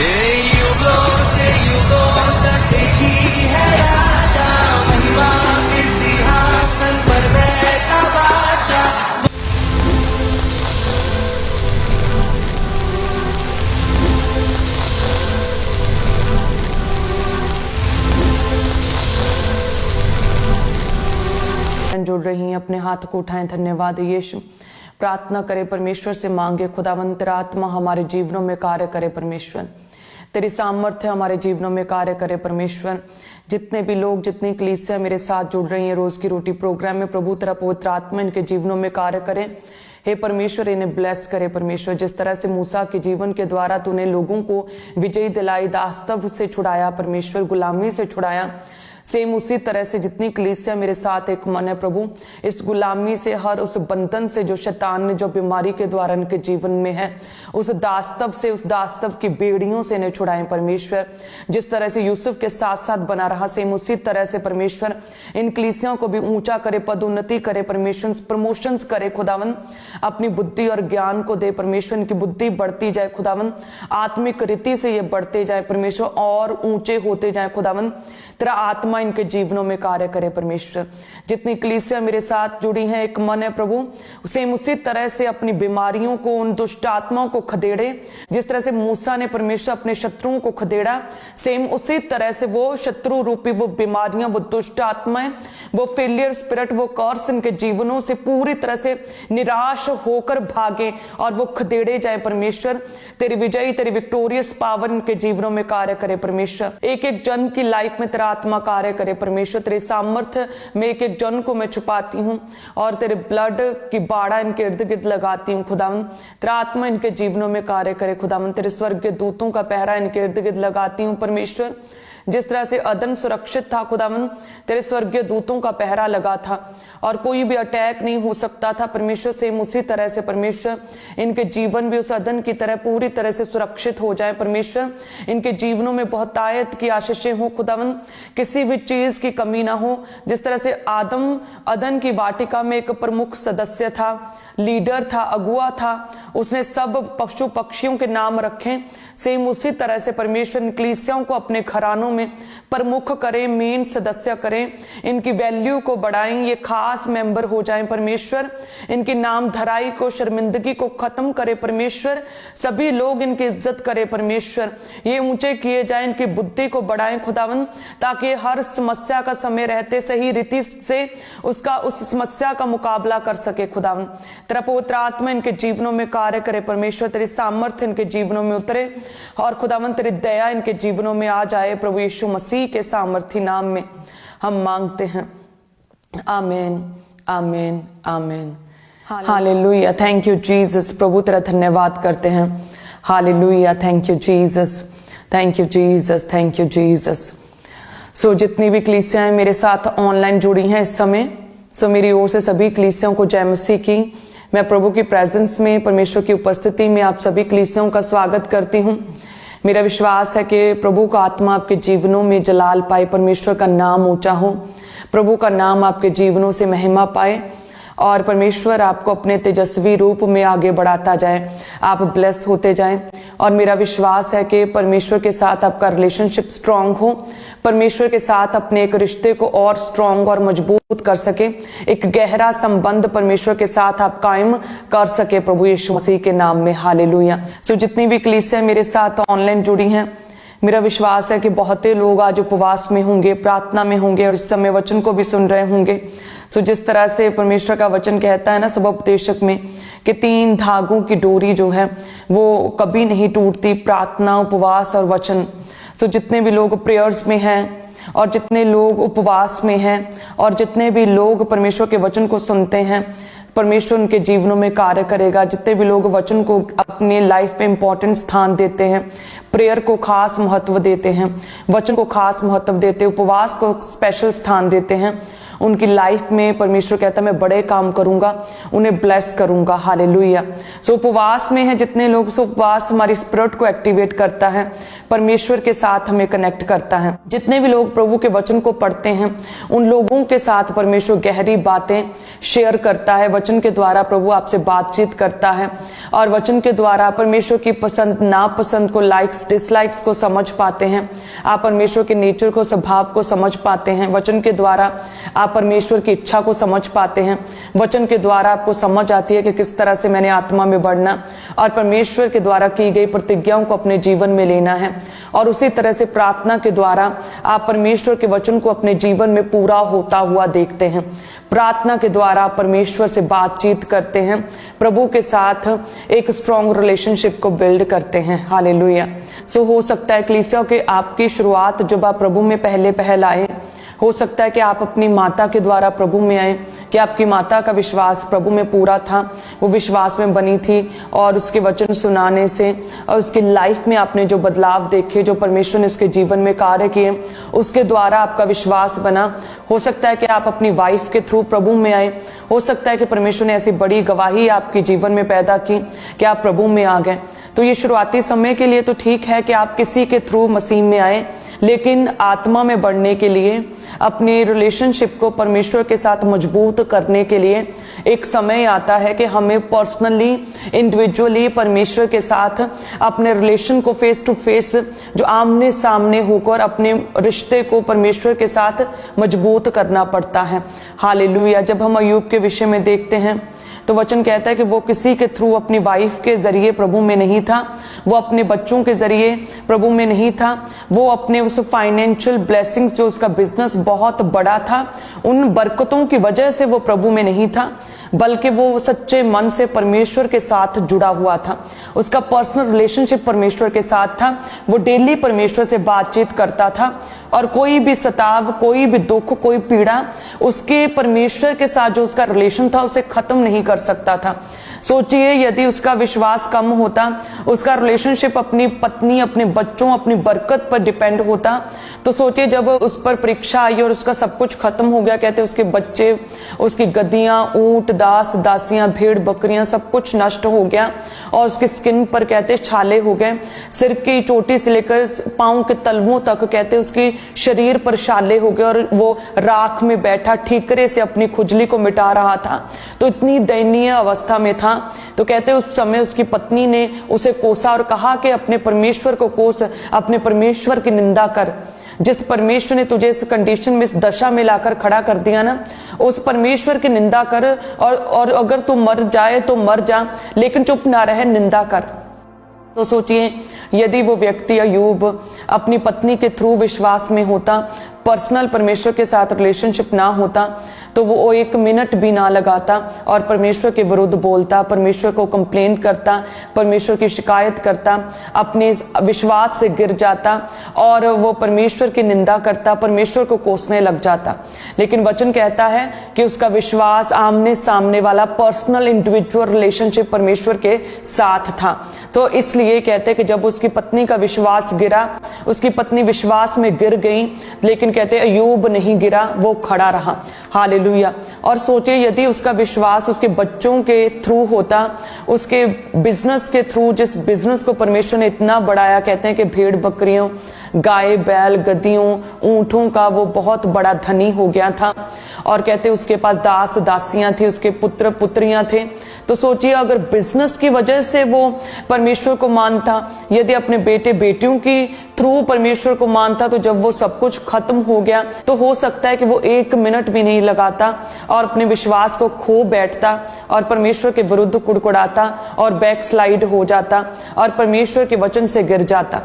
युगों से युगों तक एक ही है राजा, महिमा के सिंहासन पर बैठा बादशाह। जुड़ रही हैं, अपने हाथ को उठाएं। धन्यवाद यीशु। प्रार्थना करें, परमेश्वर से मांगे, खुदावंद तेरा आत्मा हमारे जीवनों में कार्य करे परमेश्वर, तेरी सामर्थ्य हमारे जीवनों में कार्य करे परमेश्वर। जितने भी लोग, जितनी कलीसिया मेरे साथ जुड़ रही हैं रोज की रोटी प्रोग्राम में, प्रभु तेरा पवित्र आत्मा इनके जीवनों में कार्य करे। हे परमेश्वर, इन्हें ब्लेस करे परमेश्वर। जिस तरह से मूसा के जीवन के द्वारा तूने लोगों को विजयी दिलाई, दास्तव से छुड़ाया परमेश्वर, गुलामी से छुड़ाया, सेम उसी तरह से जितनी कलीसिया मेरे साथ एक मन है प्रभु, इस गुलामी से, हर उस बंधन से जो शैतान ने, जो बीमारी के द्वारा इनके जीवन में है, उस दास्तव से, उस दास्तव की बेड़ियों से इन्हें छुड़ाएं परमेश्वर। जिस तरह से यूसुफ के साथ साथ बना रहा, सेम उसी तरह से परमेश्वर इन कलीसियों को भी ऊंचा करे, पदोन्नति करे परमेश्वर, प्रमोशंस करे खुदावन, अपनी बुद्धि और ज्ञान को दे परमेश्वर। इनकी बुद्धि बढ़ती जाए खुदावन, आत्मिक रीति से ये बढ़ते जाए परमेश्वर, और ऊंचे होते जाए खुदावन। तेरा आत्मा इनके जीवनों में कार्य करे परमेश्वर। जितनी कलीसिया मेरे साथ जुड़ी हैं एक मन है प्रभु, सेम उसी तरह से अपनी बीमारियों को, उन दुष्ट आत्माओं को खदेड़े। जिस तरह से मूसा ने परमेश्वर अपने शत्रुओं को खदेड़ा, सेम उसी तरह से वो शत्रु रूपी वो बीमारियां, वो दुष्ट आत्माएं, वो फेलियर स्पिरिट, वो कर्स इनके जीवनों से पूरी तरह से निराश होकर भागे और वो खदेड़े जाए परमेश्वर। तेरी विजयी, तेरी विक्टोरियस पावर इनके जीवनों में कार्य करे परमेश्वर। एक एक जन की लाइफ में तेरा आत्मा कार्य करे परमेश्वर। तेरे सामर्थ्य में एक एक जन को मैं छुपाती हूँ और तेरे ब्लड की बाड़ा इनके इर्द गिर्द लगाती हूँ खुदावन। तेरा आत्मा इनके जीवनों में कार्य करे खुदावन। तेरे स्वर्ग के दूतों का पहरा इनके इर्द गिर्द लगाती हूँ परमेश्वर। जिस तरह से अदन सुरक्षित था खुदावन, तेरे स्वर्गीय दूतों का पहरा लगा था और कोई भी अटैक नहीं हो सकता था परमेश्वर। से उसी तरह से परमेश्वर इनके जीवन भी उस अदन की तरह पूरी तरह से सुरक्षित हो जाए परमेश्वर। इनके जीवनों में बहुतायत की आशीषें हो खुदावन, किसी भी चीज की कमी ना हो। जिस तरह से आदम अदन की वाटिका में एक प्रमुख सदस्य था, लीडर था, अगुआ था, उसने सब पशु पक्षियों के नाम रखे, सेम उसी तरह से परमेश्वर इन कलीसियाओं को अपने घरानों में प्रमुख करें, मेन सदस्य करें, इनकी वैल्यू को बढ़ाएं, ये खास मेंबर हो जाएं परमेश्वर। इनकी नाम धराई को, शर्मिंदगी को खत्म करे परमेश्वर। सभी लोग इनकी इज्जत करे परमेश्वर। ये ऊंचे किए जाएं, इनकी बुद्धि को बढ़ाएं खुदावन, ताकि हर समस्या का समय रहते सही रीति से उस समस्या का मुकाबला कर सके खुदावन। तेरा पवित्र आत्मा इनके जीवनों में कार्य करे परमेश्वर। तेरी सामर्थ्य इनके जीवनों में उतरे और खुदावन तेरी दया इनके जीवनों में आ जाए प्रभु यीशु मसीह के सामर्थी नाम में हम मांगते हैं, आमीन, आमीन, आमीन। हालेलुया, थैंक यू जीसस। प्रभु तेरा धन्यवाद करते हैं। हालेलुया, thank you Jesus, thank you Jesus, thank you Jesus. So जितनी भी कलीसियाएं मेरे साथ ऑनलाइन जुड़ी हैं इस समय, सो मेरी ओर से सभी कलीसियाओं को जय मसीह की। मैं प्रभु की प्रेजेंस में, परमेश्वर की उपस्थिति में आप सभी कलीसियाओं का स्वागत करती हूँ। मेरा विश्वास है कि प्रभु का आत्मा आपके जीवनों में जलाल पाए, परमेश्वर का नाम ऊंचा हो, प्रभु का नाम आपके जीवनों से महिमा पाए और परमेश्वर आपको अपने तेजस्वी रूप में आगे बढ़ाता जाए, आप ब्लेस होते जाएं। और मेरा विश्वास है कि परमेश्वर के साथ आपका रिलेशनशिप स्ट्रांग हो, परमेश्वर के साथ अपने एक रिश्ते को और स्ट्रांग और मजबूत कर सके, एक गहरा संबंध परमेश्वर के साथ आप कायम कर सके प्रभु यीशु मसीह के नाम में। हालेलुया। सो जितनी भी कलीसियां मेरे साथ ऑनलाइन जुड़ी हैं, मेरा विश्वास है कि बहुत ही लोग आज उपवास में होंगे, प्रार्थना में होंगे और इस समय वचन को भी सुन रहे होंगे। सो जिस तरह से परमेश्वर का वचन कहता है ना सबोपदेशक में कि 3 धागों की डोरी जो है वो कभी नहीं टूटती, प्रार्थना, उपवास और वचन। सो जितने भी लोग प्रेयर्स में हैं और जितने लोग उपवास में हैं और जितने भी लोग परमेश्वर के वचन को सुनते हैं, परमेश्वर उनके जीवनों में कार्य करेगा। जितने भी लोग वचन को अपने लाइफ में इंपॉर्टेंट स्थान देते हैं, प्रेयर को खास महत्व देते हैं, वचन को खास महत्व देते हैं, उपवास को स्पेशल स्थान देते हैं, उनकी लाइफ में परमेश्वर कहता है मैं बड़े काम करूंगा, उन्हें ब्लेस करूंगा। हालेलुया। सो उपवास में है जितने लोग, सो उपवास हमारी स्पिरिट को एक्टिवेट करता है, परमेश्वर के साथ हमें कनेक्ट करता है। जितने भी लोग प्रभु के वचन को पढ़ते हैं उन लोगों के साथ परमेश्वर गहरी बातें शेयर करता है। वचन के द्वारा प्रभु आपसे बातचीत करता है और वचन के द्वारा परमेश्वर की पसंद नापसंद को, लाइक्स डिसलाइक्स को समझ पाते हैं। आप परमेश्वर के नेचर को, स्वभाव को समझ पाते हैं। वचन के द्वारा आप परमेश्वर की इच्छा को समझ पाते हैं। वचन के द्वारा आपको समझ आती है कि किस तरह से मैंने आत्मा में बढ़ना और परमेश्वर के द्वारा की गई प्रतिज्ञाओं को अपने जीवन में लेना है। और उसी तरह से प्रार्थना के द्वारा आप परमेश्वर के वचन को अपने जीवन में पूरा होता हुआ देखते हैं। प्रार्थना के द्वारा परमेश्वर से बातचीत करते हैं, प्रभु के साथ एक स्ट्रॉन्ग रिलेशनशिप को बिल्ड करते हैं। हालेलुया। सो हो सकता है कलीसिया के आपकी शुरुआत जब आप प्रभु में पहले आए, हो सकता है कि आप अपनी माता के द्वारा प्रभु में आए, कि आपकी माता का विश्वास प्रभु में पूरा था, वो विश्वास में बनी थी और उसके वचन सुनाने से और उसकी लाइफ में आपने जो बदलाव देखे, जो परमेश्वर ने उसके जीवन में कार्य किए, उसके द्वारा आपका विश्वास बना। हो सकता है कि आप अपनी वाइफ के थ्रू प्रभु में आए। हो सकता है कि परमेश्वर ने ऐसी बड़ी गवाही आपके जीवन में पैदा की कि आप प्रभु में आ गए। तो ये शुरुआती समय के लिए तो ठीक है कि आप किसी के थ्रू मसीह में आए, लेकिन आत्मा में बढ़ने के लिए, अपने रिलेशनशिप को परमेश्वर के साथ मजबूत करने के लिए एक समय आता है कि हमें पर्सनली, इंडिविजुअली परमेश्वर के साथ अपने रिलेशन को फेस टू फेस, जो आमने सामने होकर अपने रिश्ते को परमेश्वर के साथ मजबूत करना पड़ता है। हालेलुया। जब हम अय्यूब के विषय में देखते हैं तो वचन कहता है कि वो किसी के थ्रू, अपनी वाइफ के जरिए प्रभु में नहीं था, वो अपने बच्चों के जरिए प्रभु में नहीं था, वो अपने उस फाइनेंशियल ब्लेसिंग्स, जो उसका बिजनेस बहुत बड़ा था, उन बरकतों की वजह से वो प्रभु में नहीं था, बल्कि वो सच्चे मन से परमेश्वर के साथ जुड़ा हुआ था। उसका पर्सनल रिलेशनशिप परमेश्वर के साथ था। वो डेली परमेश्वर से बातचीत करता था और कोई भी सताव, कोई भी दुख, कोई पीड़ा उसके परमेश्वर के साथ जो उसका रिलेशन था उसे खत्म नहीं कर सकता था। सोचिए यदि उसका विश्वास कम होता, उसका रिलेशनशिप अपनी पत्नी, अपने बच्चों, अपनी बरकत पर डिपेंड होता, तो सोचिए जब उस पर परीक्षा आई और उसका सब कुछ खत्म हो गया, कहते उसके बच्चे, उसकी गद्दियां, ऊंट, दास, दासियां, भेड़, बकरियां, सब कुछ नष्ट हो गया और उसकी स्किन पर कहते छाले हो गए, सिर की चोटी से लेकर पांव के तलवों तक कहते उसकी शरीर पर छाले हो गए और वो राख में बैठा ठीकरे से अपनी खुजली को मिटा रहा था। तो इतनी दयनीय अवस्था में था। तो कहते उस समय उसकी पत्नी ने उसे कोसा और कहा कि अपने परमेश्वर को कोस, अपने परमेश्वर की निंदा कर। जिस परमेश्वर ने तुझे इस कंडीशन में, इस दशा में लाकर खड़ा कर दिया ना, उस परमेश्वर की निंदा कर और अगर तू मर जाए तो मर जा, लेकिन चुप ना रहे, निंदा कर। तो सोचिए यदि वो व्यक्ति अय्यूब अपनी पत्नी के थ्रू विश्वास में होता, पर्सनल परमेश्वर के साथ रिलेशनशिप ना होता, तो वो एक मिनट भी ना लगाता और परमेश्वर के विरुद्ध बोलता, परमेश्वर को कंप्लेन करता, परमेश्वर की शिकायत करता, अपने विश्वास से गिर जाता और वो परमेश्वर की निंदा करता, परमेश्वर को कोसने लग जाता। लेकिन वचन कहता है कि उसका विश्वास आमने सामने वाला पर्सनल इंडिविजुअल रिलेशनशिप परमेश्वर के साथ था। तो इसलिए कहते हैं कि जब उसकी पत्नी का विश्वास गिरा, उसकी पत्नी विश्वास में गिर गई, लेकिन कहते अय्यूब नहीं गिरा, वो खड़ा रहा। हालेलुया। और सोचिए यदि उसका विश्वास उसके बच्चों के थ्रू होता, उसके बिजनेस के थ्रू, जिस बिजनेस को परमेश्वर ने इतना बढ़ाया, कहते हैं कि भेड़ बकरियों, गाय बैल, गद्दियों, ऊंटों का वो बहुत बड़ा धनी हो गया था और कहते उसके पास दास दासियां थी, उसके पुत्र पुत्रियां थे। तो सोचिए अगर बिजनेस की वजह से वो परमेश्वर को मानता, यदि अपने बेटे बेटियों की थ्रू परमेश्वर को मानता, तो जब वो सब कुछ खत्म हो गया तो हो सकता है कि वो एक मिनट भी नहीं लगाता और अपने विश्वास को खो बैठता और परमेश्वर के विरुद्ध कुड़कुड़ाता और बैकस्लाइड हो जाता और परमेश्वर के वचन से गिर जाता।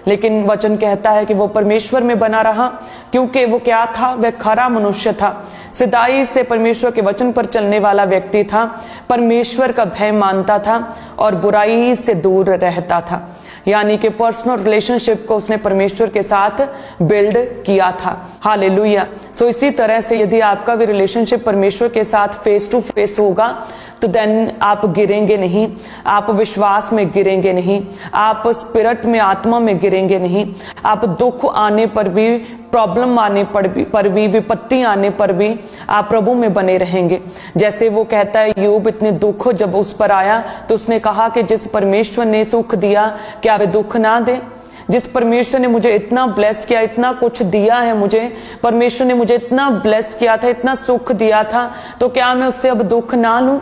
लेकिन वचन कहता है कि वो परमेश्वर में बना रहा, क्योंकि वो क्या था, वह खरा मनुष्य था, सिधाई से परमेश्वर के वचन पर चलने वाला व्यक्ति था, परमेश्वर का भय मानता था और बुराई से दूर रहता था। यानी कि पर्सनल रिलेशनशिप को उसने परमेश्वर के साथ बिल्ड किया था। हालेलुया। सो इसी तरह से यदि आपका भी रिलेशनशिप परमेश्वर के साथ फेस टू फेस होगा तो देन आप गिरेंगे नहीं, आप विश्वास में गिरेंगे नहीं, आप स्पिरिट में, आत्मा में गिरेंगे नहीं। आप दुख आने पर भी, प्रॉब्लम आने पर भी, विपत्ति आने पर भी आप प्रभु में बने रहेंगे। जैसे वो कहता है, यूब इतने दुख जब उस पर आया तो उसने कहा कि जिस परमेश्वर ने सुख दिया क्या वे दुख ना दे। जिस परमेश्वर ने मुझे इतना ब्लेस किया, इतना कुछ दिया है मुझे, परमेश्वर ने मुझे इतना ब्लेस किया था, इतना सुख दिया था, तो क्या मैं उससे अब दुख ना लूं।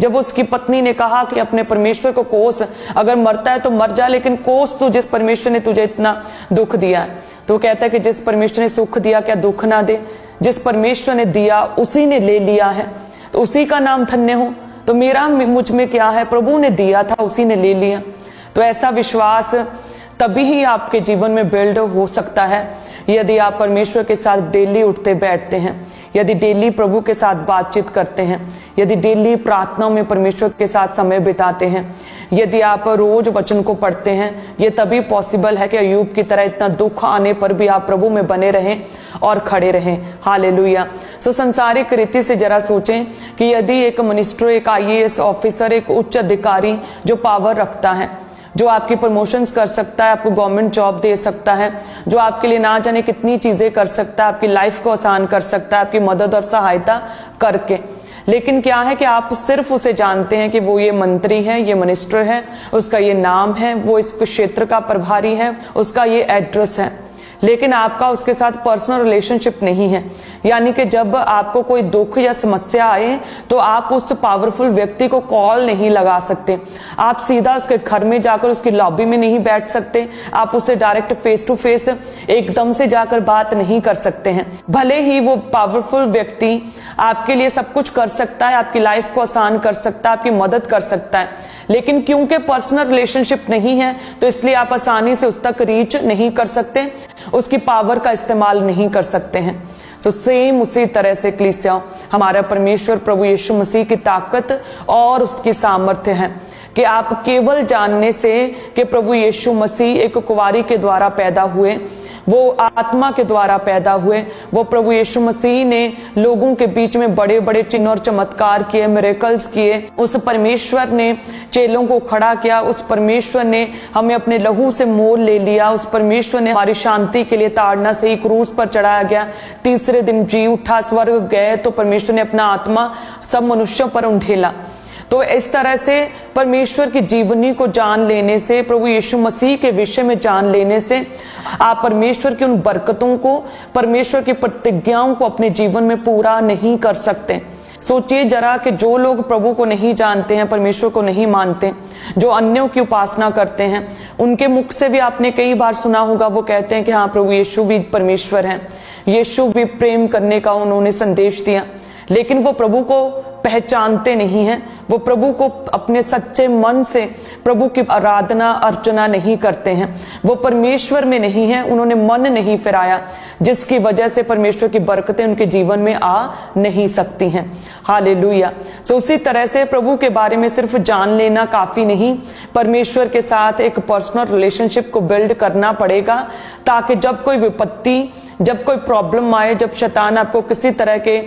जब उसकी पत्नी ने कहा कि अपने परमेश्वर को कोस, अगर मरता है तो मर जा, लेकिन कोस तू जिस परमेश्वर ने तुझे इतना दुख दिया है। तो कहता है कि जिस परमेश्वर ने सुख दिया क्या दुख ना दे। जिस परमेश्वर ने दिया उसी ने ले लिया है, तो उसी का नाम धन्य हो। तो मेरा मुझ में क्या है, प्रभु ने दिया था, उसी ने ले लिया। तो ऐसा विश्वास तभी ही आपके जीवन में बिल्ड हो सकता है यदि आप परमेश्वर के साथ डेली उठते बैठते हैं, यदि डेली प्रभु के साथ बातचीत करते हैं, यदि डेली प्रार्थनाओं में परमेश्वर के साथ समय बिताते हैं, यदि आप रोज वचन को पढ़ते हैं। ये तभी पॉसिबल है कि अय्यूब की तरह इतना दुख आने पर भी आप प्रभु में बने रहें और खड़े रहें। हालेलुया। सो संसारिक रीति से जरा सोचें कि यदि एक मिनिस्टर, एक IAS ऑफिसर, एक उच्च अधिकारी जो पावर रखता है, जो आपकी प्रमोशंस कर सकता है, आपको गवर्नमेंट जॉब दे सकता है, जो आपके लिए ना जाने कितनी चीजें कर सकता है, आपकी लाइफ को आसान कर सकता है, आपकी मदद और सहायता करके, लेकिन क्या है कि आप सिर्फ उसे जानते हैं कि वो ये मंत्री है, ये मिनिस्टर है, उसका ये नाम है, वो इस क्षेत्र का प्रभारी है, उसका ये एड्रेस है, लेकिन आपका उसके साथ पर्सनल रिलेशनशिप नहीं है। यानी कि जब आपको कोई दुख या समस्या आए तो आप उस पावरफुल व्यक्ति को कॉल नहीं लगा सकते, आप सीधा उसके घर में जाकर उसकी लॉबी में नहीं बैठ सकते, आप उससे डायरेक्ट फेस टू फेस एकदम से जाकर बात नहीं कर सकते हैं। भले ही वो पावरफुल व्यक्ति आपके लिए सब कुछ कर सकता है, आपकी लाइफ को आसान कर सकता है, आपकी मदद कर सकता है, लेकिन क्योंकि पर्सनल रिलेशनशिप नहीं है तो इसलिए आप आसानी से उस तक रीच नहीं कर सकते, उसकी पावर का इस्तेमाल नहीं कर सकते हैं। सो सेम उसी तरह से कलीसिया, हमारा परमेश्वर प्रभु यीशु मसीह की ताकत और उसकी सामर्थ्य है कि आप केवल जानने से कि प्रभु यीशु मसीह एक कुंवारी के द्वारा पैदा हुए, वो आत्मा के द्वारा पैदा हुए, वो प्रभु यीशु मसीह ने लोगों के बीच में बड़े बड़े चिन्ह और चमत्कार किए, मिरेकल्स किए, उस परमेश्वर ने चेलों को खड़ा किया, उस परमेश्वर ने हमें अपने लहू से मोल ले लिया, उस परमेश्वर ने हमारी शांति के लिए ताड़ना से ही क्रूस पर चढ़ाया गया, तीसरे दिन जी उठा, स्वर्ग गए तो परमेश्वर ने अपना आत्मा सब मनुष्यों पर उंडेला। तो इस तरह से परमेश्वर की जीवनी को जान लेने से, प्रभु यीशु मसीह के विषय में जान लेने से आप परमेश्वर की उन बरकतों को, परमेश्वर की प्रतिज्ञाओं को अपने जीवन में पूरा नहीं कर सकते। सोचिए जरा कि जो लोग प्रभु को नहीं जानते हैं, परमेश्वर को नहीं मानते, जो अन्यों की उपासना करते हैं, उनके मुख से भी आपने कई बार सुना होगा, वो कहते हैं कि हाँ प्रभु यीशु भी परमेश्वर है, यीशु भी प्रेम करने का उन्होंने संदेश दिया, लेकिन वो प्रभु को पहचानते नहीं हैं, वो प्रभु को अपने सच्चे मन से प्रभु की आराधना अर्चना नहीं करते हैं, वो परमेश्वर में नहीं है, उन्होंने मन नहीं फिराया, जिसकी वजह से परमेश्वर की बरकतें उनके जीवन में आ नहीं सकती हैं। हालेलुया। सो उसी तरह से प्रभु के बारे में सिर्फ जान लेना काफी नहीं, परमेश्वर के साथ एक पर्सनल रिलेशनशिप को बिल्ड करना पड़ेगा, ताकि जब कोई विपत्ति, जब कोई प्रॉब्लम आए, जब शैतान आपको किसी तरह के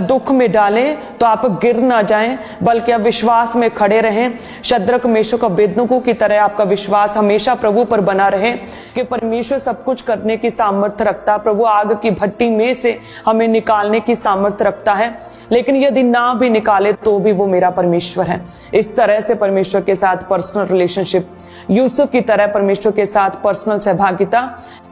दुख में डाले तो आप गिर ना जाएं, बल्कि आप विश्वास में खड़े रहें। शद्रक मेशक अबेदनगो की तरह आपका विश्वास हमेशा प्रभु पर बना रहे कि परमेश्वर सब कुछ करने की सामर्थ्य रखता है, प्रभु आग की भट्टी में से हमें निकालने की सामर्थ्य रखता है, लेकिन यदि ना भी निकाले तो भी वो मेरा परमेश्वर है। इस तरह से परमेश्वर के साथ पर्सनल रिलेशनशिप, यूसुफ की तरह परमेश्वर के साथ पर्सनल सहभागिता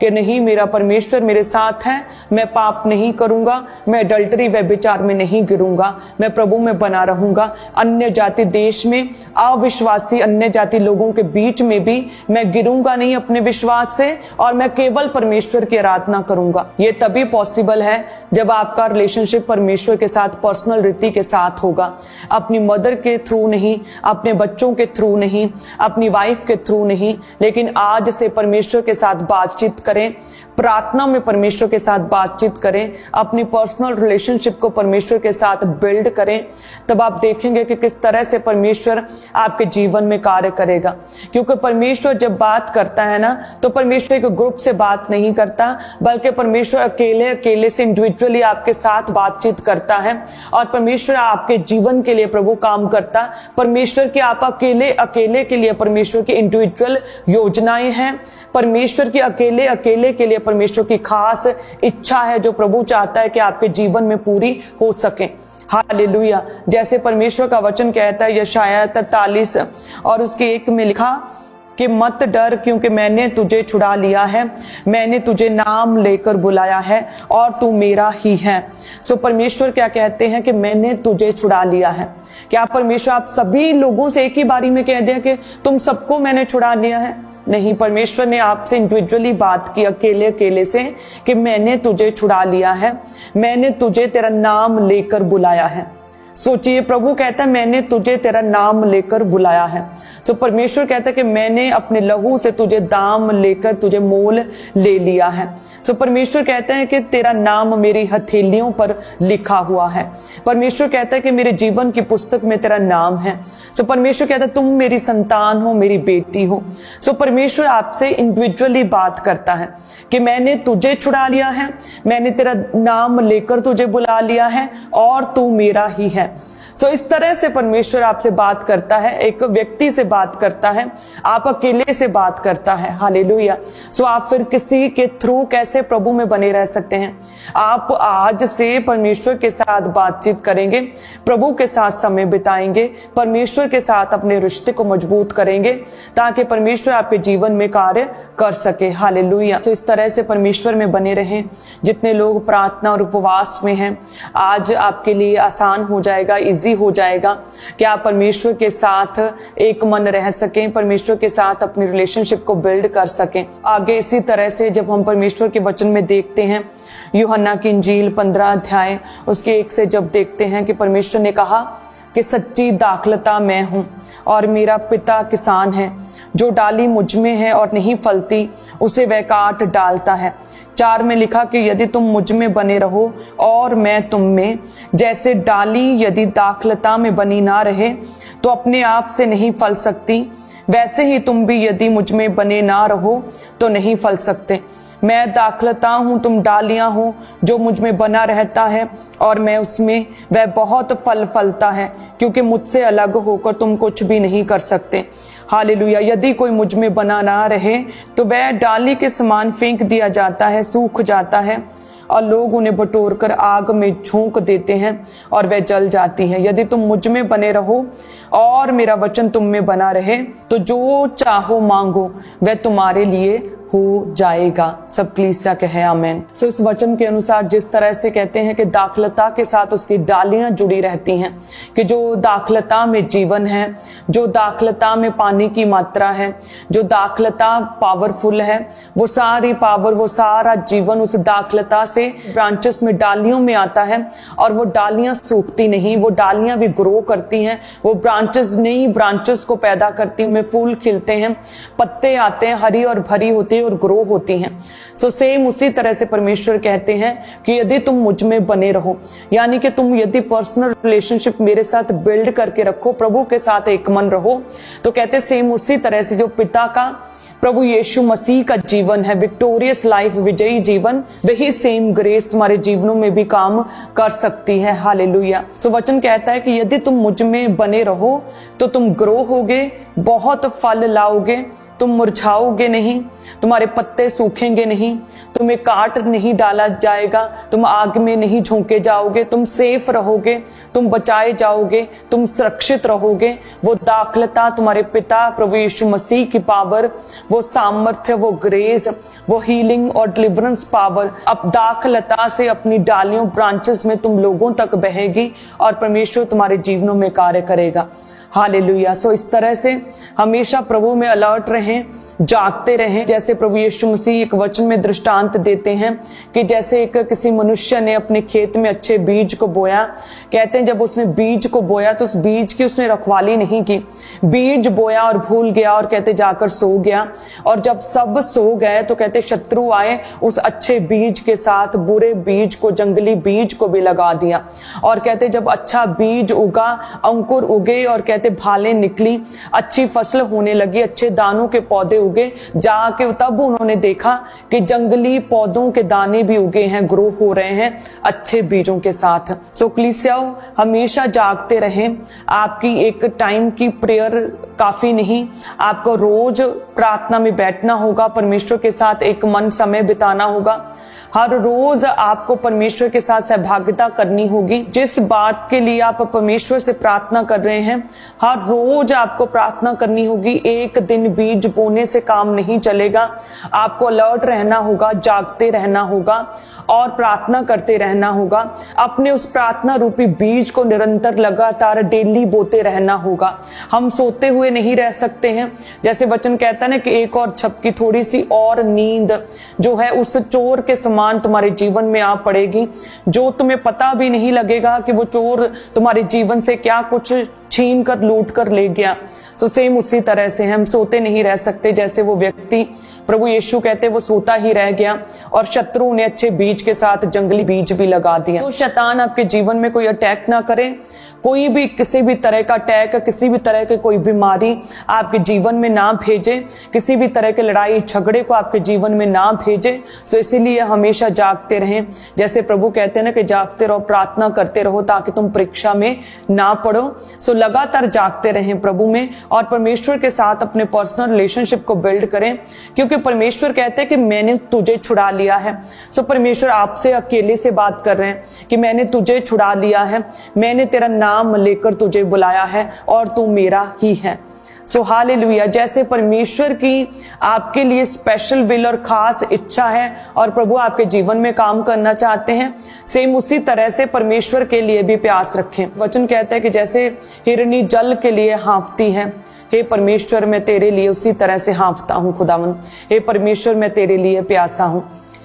कि नहीं मेरा परमेश्वर मेरे साथ है, मैं पाप नहीं करूंगा, मैं अडल्टरी व्यभिचार में नहीं गिरूंगा, मैं प्रभु में बना रहूंगा, अन्य जाति देश में, अविश्वासी अन्य जाति लोगों के बीच में भी मैं गिरूंगा नहीं अपने विश्वास से, और मैं केवल परमेश्वर की आराधना करूंगा। ये तभी पॉसिबल है जब आपका रिलेशनशिप परमेश्वर के साथ पर्सनल रीति के साथ होगा, अपनी मदर के थ्रू नहीं, अपने बच्चों के थ्रू नहीं, अपनी वाइफ के थ्रू नहीं, लेकिन आज से परमेश्वर के साथ बातचीत करें, प्रार्थना में परमेश्वर के साथ बातचीत करें, अपनी पर्सनल रिलेशनशिप को परमेश्वर के साथ बिल्ड करें। तब आप देखेंगे कि किस किस तरह से परमेश्वर आपके जीवन में कार्य करेगा। क्योंकि परमेश्वर जब बात करता है ना, तो परमेश्वर एक ग्रुप से बात नहीं करता, बल्कि परमेश्वर अकेले अकेले से इंडिविजुअली आपके साथ बातचीत करता है। और परमेश्वर आपके जीवन के लिए प्रभु काम करता। परमेश्वर की आप अकेले अकेले के लिए परमेश्वर की इंडिविजुअल योजनाएं हैं। परमेश्वर की अकेले अकेले के लिए परमेश्वर की खास इच्छा है, जो प्रभु चाहता है कि आपके जीवन में पूरी हो सके। हालेलुया। जैसे परमेश्वर का वचन कहता है यशायाह 43 और उसके 1 में लिखा कि मत डर, क्योंकि मैंने तुझे छुड़ा लिया है, मैंने तुझे नाम लेकर बुलाया है और तू मेरा ही है। सो परमेश्वर क्या कहते हैं कि मैंने तुझे छुड़ा लिया है। क्या परमेश्वर आप सभी लोगों से एक ही बारी में कह दिया कि तुम सबको मैंने छुड़ा लिया है? नहीं, परमेश्वर ने आपसे इंडिविजुअली बात की अकेले अकेले से कि मैंने तुझे छुड़ा लिया है, मैंने तुझे तेरा नाम लेकर बुलाया है। सोचिए, प्रभु कहता है मैंने तुझे तेरा नाम लेकर बुलाया है। सो परमेश्वर कहता है कि मैंने अपने लहू से तुझे दाम लेकर तुझे मोल ले लिया है। सो परमेश्वर कहता है कि तेरा नाम मेरी हथेलियों पर लिखा हुआ है। परमेश्वर कहता है कि मेरे जीवन की पुस्तक में तेरा नाम है। सो परमेश्वर कहता है तुम मेरी संतान हो, मेरी बेटी हो। सो परमेश्वर आपसे इंडिविजुअली बात करता है कि मैंने तुझे छुड़ा लिया है, मैंने तेरा नाम लेकर तुझे बुला लिया है और तू मेरा ही है। सो इस तरह से परमेश्वर आपसे बात करता है, एक व्यक्ति से बात करता है, आप अकेले से बात करता है। हालेलुया। सो आप फिर किसी के थ्रू कैसे प्रभु में बने रह सकते हैं? आप आज से परमेश्वर के साथ बातचीत करेंगे, प्रभु के साथ समय बिताएंगे, परमेश्वर के साथ अपने रिश्ते को मजबूत करेंगे, ताकि परमेश्वर आपके जीवन में कार्य कर सके। हालेलुया। तो इस तरह से परमेश्वर में बने रहें। जितने लोग प्रार्थना और उपवास में हैं, आज आपके लिए आसान हो जाएगा, इजी हो जाएगा कि आप परमेश्वर के साथ एक मन रह सकें, परमेश्वर के साथ अपनी रिलेशनशिप को बिल्ड कर सकें। आगे इसी तरह से जब हम परमेश्वर के वचन में देखते हैं, यूहन्ना की इंजील 15 अध्याय उसके 1 से जब देखते हैं कि परमेश्वर ने कहा कि सच्ची दाखलता मैं हूं और मेरा पिता किसान है। जो डाली मुझ में है और नहीं फलती, उसे वह काट डालता है। 4 में लिखा कि यदि तुम मुझ में बने रहो और मैं तुम में, जैसे डाली यदि दाखलता में बनी ना रहे तो अपने आप से नहीं फल सकती, वैसे ही तुम भी यदि मुझ में बने ना रहो तो नहीं फल सकते। मैं दाखलता हूँ, तुम डालियां हो। जो मुझ में बना रहता है और मैं उसमें, वह बहुत फल फलता है, क्योंकि मुझसे अलग होकर तुम कुछ भी नहीं कर सकते। हालेलुया। यदि कोई मुझ में बना ना रहे तो वह डाली के समान फेंक दिया जाता है, सूख जाता है और लोग उन्हें बटोरकर आग में झोंक देते हैं और वह जल जाती है। यदि तुम मुझ में बने रहो और मेरा वचन तुम में बना रहे तो जो चाहो मांगो वह तुम्हारे लिए हो जाएगा। सब कलीसिया कहे आमेन। सो इस वचन के अनुसार जिस तरह से कहते हैं कि दाखलता के साथ उसकी डालियां जुड़ी रहती हैं, कि जो दाखलता में जीवन है, जो दाखलता में पानी की मात्रा है, जो दाखलता पावरफुल है, वो सारी पावर, वो सारा जीवन उस दाखलता से ब्रांचेस में, डालियों में आता है और वो डालियां सूखती नहीं, वो डालियां भी ग्रो करती हैं, वो ब्रांचेस नई ब्रांचेस को पैदा करती हैं, फूल खिलते हैं, पत्ते आते हैं, हरी और भरी होती और ग्रो होती हैं। सो सेम उसी तरह से परमेश्वर कहते हैं कि यदि तुम मुझ में बने रहो, यानी कि तुम यदि पर्सनल रिलेशनशिप मेरे साथ बिल्ड करके रखो, प्रभु के साथ एक मन रहो, तो कहते सेम उसी तरह से जो पिता का, प्रभु यीशु मसीह का जीवन है, विक्टोरियस लाइफ, विजयी जीवन, वही सेम ग्रेस तुम्हारे जीवनों में भी काम कर सकती है। हालेलुया। सो वचन कहता है कि यदि तुम मुझ में बने रहो तो तुम ग्रो होगे, बहुत फल लाओगे, तुम मुरझाओगे नहीं, तुम्हारे पत्ते सूखेंगे नहीं, तुम्हें काट नहीं डाला जाएगा, तुम आग में नहीं झोंके जाओगे, तुम सेफ रहोगे, तुम बचाए जाओगे, तुम सुरक्षित रहोगे। वो दाखलता, तुम्हारे पिता प्रभु यीशु मसीह की पावर, वो सामर्थ्य, वो ग्रेस, वो हीलिंग और डिलीवरेंस पावर अब दाखलता से अपनी डालियों, ब्रांचेस में तुम लोगों तक बहेगी और परमेश्वर तुम्हारे जीवनों में कार्य करेगा। हालेलुया। सो इस तरह से हमेशा प्रभु में अलर्ट रहें, जागते रहें। जैसे प्रभु यीशु मसीह एक वचन में दृष्टांत देते हैं कि जैसे एक किसी मनुष्य ने अपने खेत में अच्छे बीज को बोया, कहते हैं जब उसने बीज को बोया तो उस बीज की उसने रखवाली नहीं की, बीज बोया और भूल गया और कहते जाकर सो गया। और जब सब सो गए तो कहते शत्रु आए, उस अच्छे बीज के साथ बुरे बीज को, जंगली बीज को भी लगा दिया। और कहते जब अच्छा बीज उगा, अंकुर उगे और कहते भालें निकली, अच्छी फसल होने लगी, अच्छे दानों के पौधे उगे, जाके तब उन्होंने देखा कि जंगली पौधों के दाने भी उगे हैं, ग्रो हो रहे हैं अच्छे बीजों के साथ। सो कलीसियाओं, हमेशा जागते रहें। आपकी एक टाइम की प्रेयर काफी नहीं, आपको रोज प्रार्थना में बैठना होगा, परमेश्वर के साथ एक मन समय बिताना होगा। हर रोज आपको परमेश्वर के साथ सहभागिता करनी होगी। जिस बात के लिए आप परमेश्वर से प्रार्थना कर रहे हैं, हर रोज आपको प्रार्थना करनी होगी। एक दिन बीज बोने से काम नहीं चलेगा, आपको अलर्ट रहना होगा, जागते रहना होगा और प्रार्थना करते रहना होगा। अपने उस प्रार्थना रूपी बीज को निरंतर लगातार डेली बोते रहना होगा। हम सोते हुए नहीं रह सकते हैं। जैसे वचन कहता है ना कि एक और झपकी, थोड़ी सी और नींद जो है उस चोर के समान तुम्हारे जीवन में आ पड़ेगी, जो तुम्हें पता भी नहीं लगेगा कि वो चोर तुम्हारे जीवन से क्या कुछ छीन कर लूट कर ले गया। सो सेम उसी तरह से हम सोते नहीं रह सकते। जैसे वो व्यक्ति, प्रभु यीशु कहते वो सोता ही रह गया और शत्रु ने अच्छे बीज के साथ जंगली बीज भी लगा दिया। तो शैतान आपके जीवन में कोई अटैक ना करे, कोई भी किसी भी तरह का अटैक, किसी भी तरह की कोई बीमारी आपके जीवन में ना भेजे, किसी भी तरह के लड़ाई झगड़े को आपके जीवन में ना भेजे। सो इसीलिए हमेशा जागते रहें। जैसे प्रभु कहते हैं ना कि जागते रहो, प्रार्थना करते रहो ताकि तुम परीक्षा में ना पड़ो। सो लगातार जागते रहें प्रभु में और परमेश्वर के साथ अपने पर्सनल रिलेशनशिप को बिल्ड करें, क्योंकि परमेश्वर कहते हैं कि मैंने तुझे छुड़ा लिया है। सो परमेश्वर आपसे अकेले से बात कर रहे हैं कि मैंने तुझे छुड़ा लिया है, मैंने तेरा नाम लेकर तुझे बुलाया है और तू मेरा ही है। सो हालेलुया। जैसे परमेश्वर की आपके लिए स्पेशल विल और खास इच्छा है और प्रभु आपके जीवन में काम करना चाहते हैं, सेम उसी तरह से परमेश्वर के लिए भी प्यास रखें। वचन कहता है कि जैसे हिरनी जल के लिए हाँफती है, हे परमेश्वर मैं तेरे लिए उसी तरह से हाँफता हूँ खुदावन। हे परमेश्वर मैं तेरे लिए प्यासा हूँ।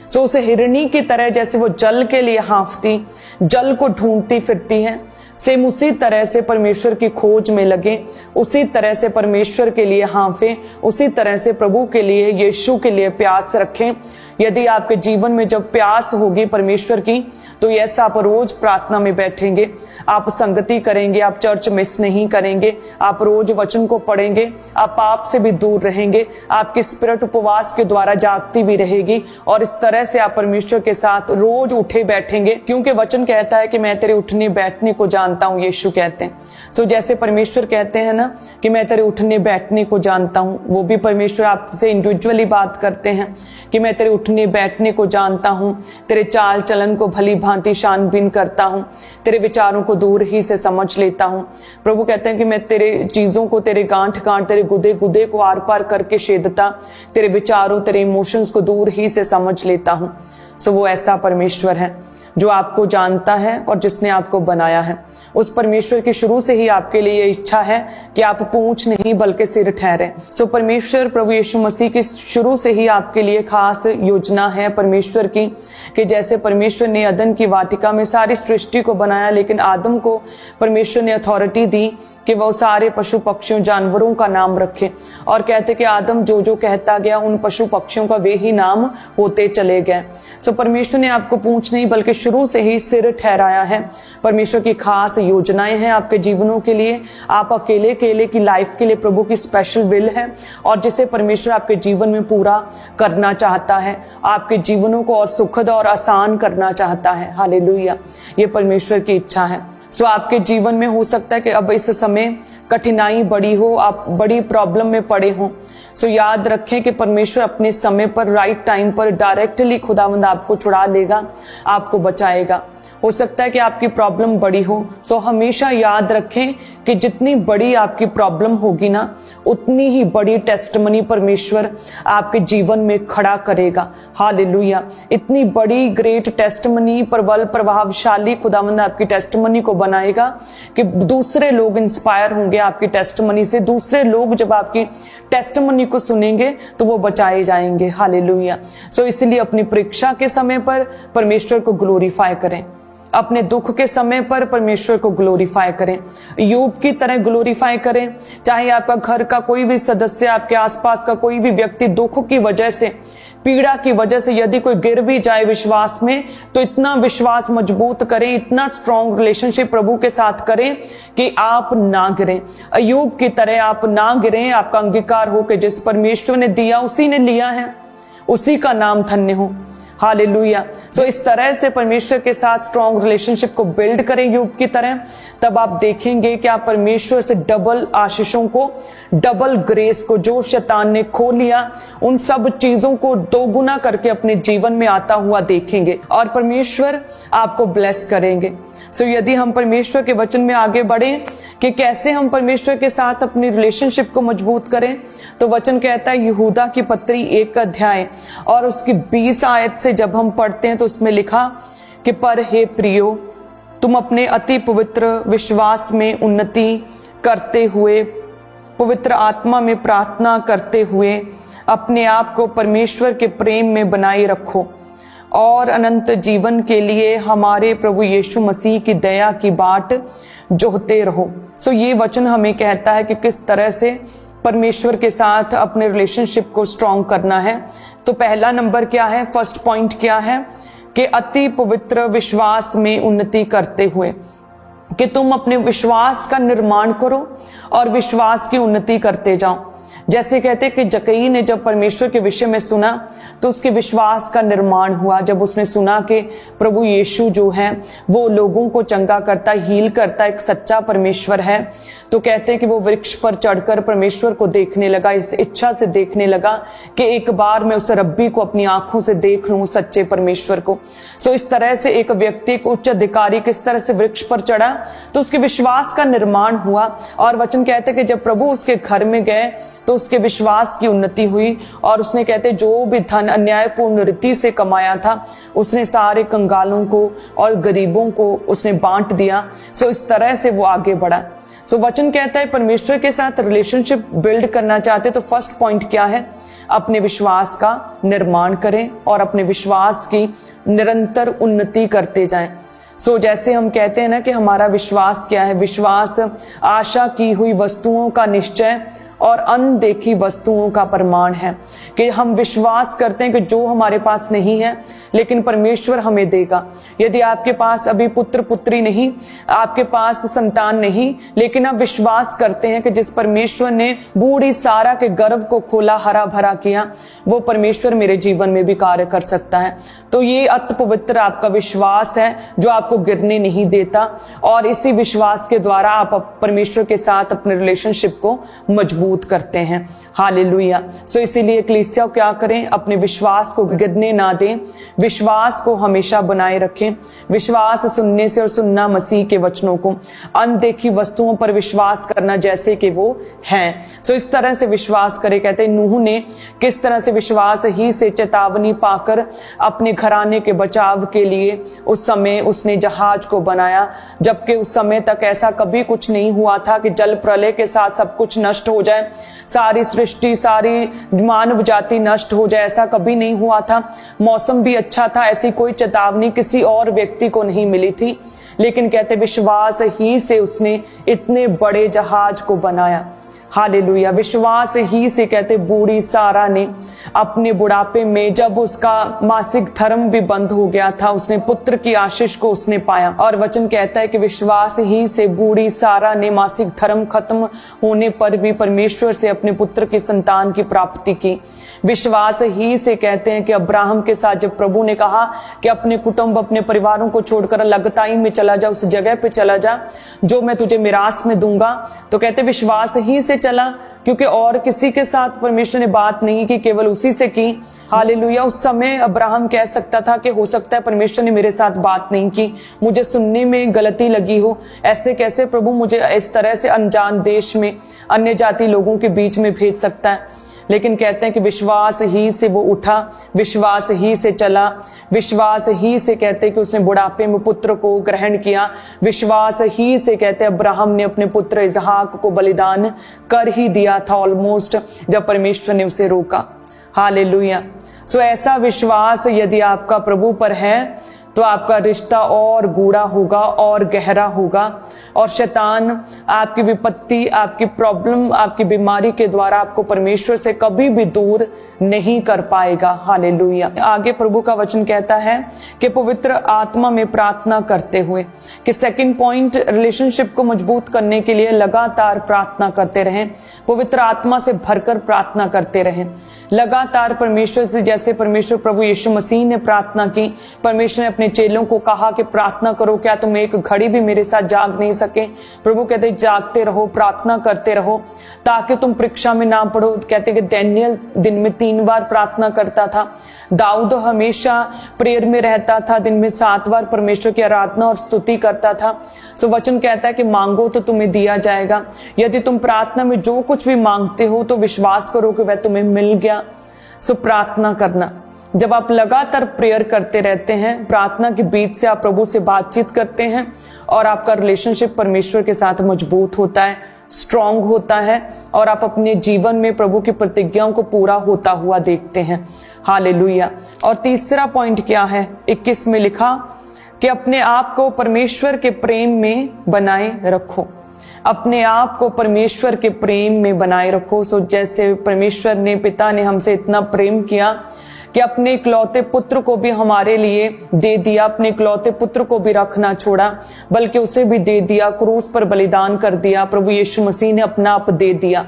सो उसे हिरनी की तरह जैसे वो जल के लिए हाँफती, जल को ढूंढती फिरती है, सेम उसी तरह से परमेश्वर की खोज में लगे, उसी तरह से परमेश्वर के लिए हाँफे, उसी तरह से प्रभु के लिए, यीशु के लिए प्यास रखें। यदि आपके जीवन में जब प्यास होगी परमेश्वर की, तो ऐसा आप रोज प्रार्थना में बैठेंगे, आप संगति करेंगे, आप चर्च मिस नहीं करेंगे, आप रोज वचन को पढ़ेंगे, आप पाप से भी दूर रहेंगे, आपकी स्पिरिट उपवास के द्वारा जागती भी रहेगी और इस तरह से आप परमेश्वर के साथ रोज उठे बैठेंगे, क्योंकि वचन कहता है कि मैं तेरे उठने बैठने को जानता हूँ, यीशु कहते हैं। सो जैसे परमेश्वर कहते हैं ना कि मैं तेरे उठने बैठने को जानता हूँ, वो भी परमेश्वर आपसे इंडिविजुअली बात करते हैं कि मैं तेरे उठने बैठने को जानता हूँ, तेरे चाल चलन को भली भांति छानबीन करता हूँ, तेरे विचारों को दूर ही से समझ लेता हूँ। प्रभु कहते हैं कि मैं तेरे चीजों को, तेरे गांठ गांठ, तेरे गुदे गुदे को आर पार करके छेदता, तेरे विचारों, तेरे इमोशंस को दूर ही से समझ लेता हूँ। सो वो ऐसा परमेश्वर है जो आपको जानता है और जिसने आपको बनाया है। उस परमेश्वर की शुरू से ही आपके लिए इच्छा है कि आप पूंछ नहीं बल्कि सिर ठहरे। सो परमेश्वर प्रभु यीशु मसीह की शुरू से ही आपके लिए खास योजना है परमेश्वर की, कि जैसे परमेश्वर ने अदन की वाटिका में सारी सृष्टि को बनाया, लेकिन आदम को परमेश्वर ने अथॉरिटी दी कि वह सारे पशु पक्षियों जानवरों का नाम रखे, और कहते कि आदम जो जो कहता गया उन पशु पक्षियों का वे ही नाम होते चले गए। सो परमेश्वर ने आपको पूंछ नहीं बल्कि शुरू से ही सिर ठहराया है। परमेश्वर की खास योजनाएं हैं आपके जीवनों के लिए। आप अकेले की लाइफ के लिए प्रभु की स्पेशल विल है और जिसे परमेश्वर आपके जीवन में पूरा करना चाहता है, आपके जीवनों को और सुखद और आसान करना चाहता है। हालेलुया, ये परमेश्वर की इच्छा है। सो आपके जीवन में हो सकता है कि अब इस समय कठिनाई बड़ी हो, आप बड़ी प्रॉब्लम में पड़े हो। सो याद रखें कि परमेश्वर अपने समय पर, राइट टाइम पर डायरेक्टली खुदावंद आपको छुड़ा लेगा, आपको बचाएगा। हो सकता है कि आपकी प्रॉब्लम बड़ी हो, सो हमेशा याद रखें कि जितनी बड़ी आपकी प्रॉब्लम होगी ना, उतनी ही बड़ी टेस्टमनी परमेश्वर आपके जीवन में खड़ा करेगा। हालेलुया। इतनी बड़ी ग्रेट टेस्टमनी, प्रबल प्रभावशाली खुदावंद आपकी टेस्टमनी को बनाएगा कि दूसरे लोग इंस्पायर होंगे आपकी टेस्टमनी से। दूसरे लोग जब आपकी टेस्टमनी को सुनेंगे तो वो बचाए जाएंगे। हालेलुया। सो इसलिए अपनी परीक्षा के समय पर परमेश्वर को ग्लोरीफाई करें, अपने दुख के समय पर परमेश्वर को ग्लोरीफाई करें, यूब की तरह ग्लोरीफाई करें। चाहे आपका घर का कोई भी सदस्य, आपके आसपास का कोई भी व्यक्ति दुख की वजह से, पीड़ा की वजह से यदि कोई गिर भी जाए विश्वास में, तो इतना विश्वास मजबूत करें, इतना स्ट्रॉन्ग रिलेशनशिप प्रभु के साथ करें कि आप ना गिरें। अय्यूब की तरह आप ना गिरें। आपका अंगीकार हो कि जिस परमेश्वर ने दिया उसी ने लिया है, उसी का नाम धन्य हो। हालेलुया। सो इस तरह से परमेश्वर के साथ स्ट्रॉन्ग रिलेशनशिप को बिल्ड करें यूब की तरह, तब आप देखेंगे कि आप परमेश्वर से डबल आशीषों को, डबल ग्रेस को, जो शैतान ने खो लिया, उन सब चीजों को दोगुना करके अपने जीवन में आता हुआ देखेंगे और परमेश्वर आपको ब्लेस करेंगे। सो यदि हम परमेश्वर के वचन में आगे बढ़े कि कैसे हम परमेश्वर के साथ अपनी रिलेशनशिप को मजबूत करें, तो वचन कहता है यहूदा की पत्री 1 अध्याय और उसकी 20 आयत से जब हम पढ़ते हैं तो उसमें लिखा कि पर हे प्रियो, तुम अपने अति पवित्र विश्वास में उन्नति करते हुए, पवित्र आत्मा में प्रार्थना करते हुए अपने आप को परमेश्वर के प्रेम में बनाए रखो और अनंत जीवन के लिए हमारे प्रभु यीशु मसीह की दया की बाट जोहते रहो। सो ये वचन हमें कहता है कि किस तरह से परमेश्वर के साथ अपने रिलेशनशिप को स्ट्रॉन्ग करना है। तो पहला नंबर क्या है, फर्स्ट पॉइंट क्या है कि अति पवित्र विश्वास में उन्नति करते हुए, कि तुम अपने विश्वास का निर्माण करो और विश्वास की उन्नति करते जाओ। जैसे कहते कि जक्कई ने जब परमेश्वर के विषय में सुना तो उसके विश्वास का निर्माण हुआ। जब उसने सुना कि प्रभु यीशु जो है वो लोगों को चंगा करता, हील करता, एक सच्चा परमेश्वर है, तो कहते हैं कि वो वृक्ष पर चढ़कर परमेश्वर को देखने लगा, इस इच्छा से देखने लगा कि एक बार मैं उस रब्बी को अपनी आंखों से देख लूं, सच्चे परमेश्वर को। सो इस तरह से एक व्यक्ति, एक उच्च अधिकारी किस तरह से वृक्ष पर चढ़ा, तो उसके विश्वास का निर्माण हुआ। और वचन कहते हैं कि जब प्रभु उसके घर में गए तो उसके विश्वास की उन्नति हुई और उसने कहते जो भी धन अन्यायपूर्ण रीति से कमाया था उसने सारे कंगालों को और गरीबों को उसने बांट दिया। सो इस तरह से वो आगे बढ़ा। सो वचन कहता है परमेश्वर के साथ रिलेशनशिप बिल्ड करना चाहते तो फर्स्ट पॉइंट क्या है, अपने विश्वास का निर्माण करें और अपने विश्वास की निरंतर उन्नति करते जाएं। सो जैसे हम कहते हैं ना कि हमारा विश्वास क्या है, विश्वास आशा की हुई वस्तुओं का निश्चय और अनदेखी वस्तुओं का प्रमाण है। कि हम विश्वास करते हैं कि जो हमारे पास नहीं है लेकिन परमेश्वर हमें देगा। यदि आपके पास अभी पुत्र पुत्री नहीं, आपके पास संतान नहीं, लेकिन आप विश्वास करते हैं कि जिस परमेश्वर ने बूढ़ी सारा के गर्भ को खोला, हरा भरा किया, वो परमेश्वर मेरे जीवन में भी कार्य कर सकता है। तो ये अति पवित्र आपका विश्वास है जो आपको गिरने नहीं देता और इसी विश्वास के द्वारा आप परमेश्वर के साथ अपने रिलेशनशिप को मजबूत करते हैं। हालेलुया। सो इसीलिए कलीसिया क्या करें, अपने विश्वास को गिरने ना दें, विश्वास को हमेशा बनाए रखें। विश्वास सुनने से और सुनना मसीह के वचनों को, अनदेखी वस्तुओं पर विश्वास करना जैसे कि वो हैं। सो इस तरह से विश्वास करें। कहते हैं नूह ने किस तरह से विश्वास ही से चेतावनी पाकर अपने घराने के बचाव के लिए उस समय उसने जहाज को बनाया, जबकि उस समय तक ऐसा कभी कुछ नहीं हुआ था कि जल प्रलय के साथ सब कुछ नष्ट हो जाए, सारी सृष्टि, सारी मानव जाति नष्ट हो जाए, ऐसा कभी नहीं हुआ था। मौसम भी अच्छा था, ऐसी कोई चेतावनी किसी और व्यक्ति को नहीं मिली थी, लेकिन कहते विश्वास ही से उसने इतने बड़े जहाज को बनाया। हालेलुया। विश्वास ही से कहते बूढ़ी सारा ने अपने बुढ़ापे में, जब उसका मासिक धर्म भी बंद हो गया था, उसने पुत्र की आशीष को उसने पाया। और वचन कहता है कि विश्वास ही से बूढ़ी सारा ने मासिक धर्म खत्म होने पर भी परमेश्वर से अपने पुत्र की संतान की प्राप्ति की। विश्वास ही से कहते हैं कि अब्राहम के साथ जब प्रभु ने कहा कि अपने कुटुंब, अपने परिवारों को छोड़कर अलगताई में चला जा, उस जगह पे चला जा जो मैं तुझे मिरास में दूंगा, तो कहते विश्वास ही से चला, क्योंकि और किसी के साथ परमेश्वर ने बात नहीं की, केवल उसी से की। हालेलुया। उस समय अब्राहम कह सकता था कि हो सकता है परमेश्वर ने मेरे साथ बात नहीं की, मुझे सुनने में गलती लगी हो, ऐसे कैसे प्रभु मुझे इस तरह से अनजान देश में अन्य जाति लोगों के बीच में भेज सकता है। लेकिन कहते हैं कि विश्वास ही से वो उठा, विश्वास ही से चला, विश्वास ही से कहते हैं कि उसने बुढ़ापे में पुत्र को ग्रहण किया, विश्वास ही से कहते हैं अब्राहम ने अपने पुत्र इसहाक को बलिदान कर ही दिया था ऑलमोस्ट, जब परमेश्वर ने उसे रोका। हालेलुया। सो ऐसा विश्वास यदि आपका प्रभु पर है तो आपका रिश्ता और गूढ़ा होगा और गहरा होगा, और शैतान आपकी विपत्ति, आपकी प्रॉब्लम, आपकी बीमारी के द्वारा आपको परमेश्वर से कभी भी दूर नहीं कर पाएगा। हालेलुया। आगे प्रभु का वचन कहता है कि पवित्र आत्मा में प्रार्थना करते हुए, कि सेकंड पॉइंट, रिलेशनशिप को मजबूत करने के लिए लगातार प्रार्थना करते रहें, पवित्र आत्मा से भरकर प्रार्थना करते रहें लगातार परमेश्वर से। जैसे परमेश्वर प्रभु यीशु मसीह ने प्रार्थना की, परमेश्वर ने अपने चेलों को कहा कि प्रार्थना करो, क्या तुम एक घड़ी भी मेरे साथ जाग नहीं सके? प्रभु कहते जागते रहो, प्रार्थना करते रहो, ताकि तुम परीक्षा में ना पड़ो। कहते कि दानियेल दिन में 3 बार प्रार्थना करता था, दाऊद हमेशा प्रेयर में रहता था, दिन में 7 बार परमेश्वर की आराधना और स्तुति करता था। सो वचन कहता है कि मांगो तो तुम्हें दिया जाएगा। यदि तुम प्रार्थना में जो कुछ भी मांगते हो तो विश्वास करो कि वह तुम्हें मिल गया। सो प्रार्थना करना, जब आप लगातार प्रेयर करते रहते हैं, प्रार्थना के बीच से आप प्रभु से बातचीत करते हैं और आपका रिलेशनशिप परमेश्वर के साथ मजबूत होता है, स्ट्रांग होता है, और आप अपने जीवन में प्रभु की प्रतिज्ञाओं को पूरा होता हुआ देखते हैं। हालेलुया। और तीसरा पॉइंट क्या है? 21 में लिखा कि अपने आप को परमेश्वर के प्रेम में बनाए रखो, अपने आप को परमेश्वर के प्रेम में बनाए रखो। सो जैसे परमेश्वर ने, पिता ने हमसे इतना प्रेम किया कि अपने इकलौते पुत्र को भी हमारे लिए दे दिया, अपने इकलौते पुत्र को भी रखना छोड़ा, बल्कि उसे भी दे दिया, क्रूस पर बलिदान कर दिया। प्रभु यीशु मसीह ने अपना आप दे दिया,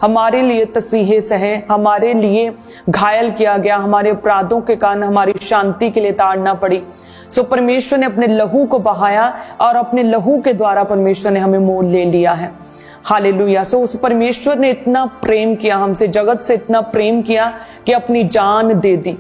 हमारे लिए तसीहे सहे, हमारे लिए घायल किया गया, हमारे अपराधों के कारण हमारी शांति के लिए ताड़ना पड़ी। सो परमेश्वर ने अपने लहू को बहाया और अपने लहू के द्वारा परमेश्वर ने हमें मोल ले लिया है। हालेलुया। सो उस परमेश्वर ने इतना प्रेम किया हमसे, जगत से इतना प्रेम किया कि अपनी जान दे दी।